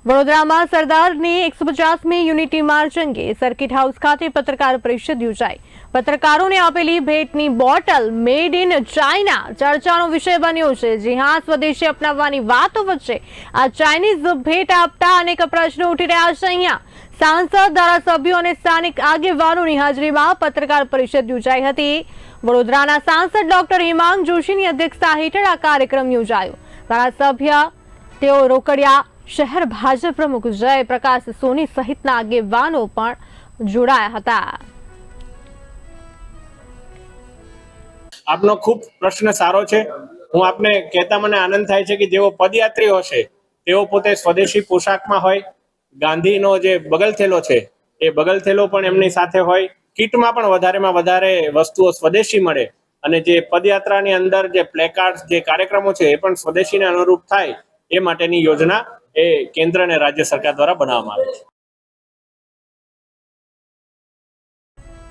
વડોદરામાં સરદારની 150મી unity March અંગે circuit house ખાતે પત્રકાર પરિષદ યોજાઈ। પત્રકારોને આપેલી ભેટની બોટલ મેડ ઇન ચાઇના ચર્ચાનો વિષય બન્યો છે। જી હા, સ્વદેશી અપનાવવાની વાતો વચ્ચે આ ચાઇનીઝ ભેટ આપતા અનેક પ્રશ્નો ઉઠી રહ્યા છે। અહીંયા सांसद धारासभ्यों और स्थानिक आगेवानों हाजरी में पत्रकार परिषद योजाई हती। वडोदराना सांसद डॉक्टर हेमांग जोशी की अध्यक्षता हेठळ आ कार्यक्रम योजायो। धारासभ्य तेओ रोकड़िया शहर भाजप प्रमुख जयप्रकाश सोनी सहितना आगेवानो पण जोड़ाया हता। आपनो खूब प्रश्न सारो छे। हूँ आपने कहता मने आनंद थाय छे कि जेओ पदयात्रीओ छे तेओ पोते स्वदेशी पोशाकमां होय, गांधीनो जे बगल थेलो छे ए बगल थेलो पण एमनी साथे होय, किटमां पण वधारेमां वधारे वस्तुओ स्वदेशी मळे अने जे पदयात्रानी अंदर जे प्लेकार्ड्स जे कार्यक्रमो छे ए पण स्वदेशीने अनुरूप थाय ए माटेनी योजना ए केंद्र अने राज्य सरकार द्वारा बनाववामां आवी छे।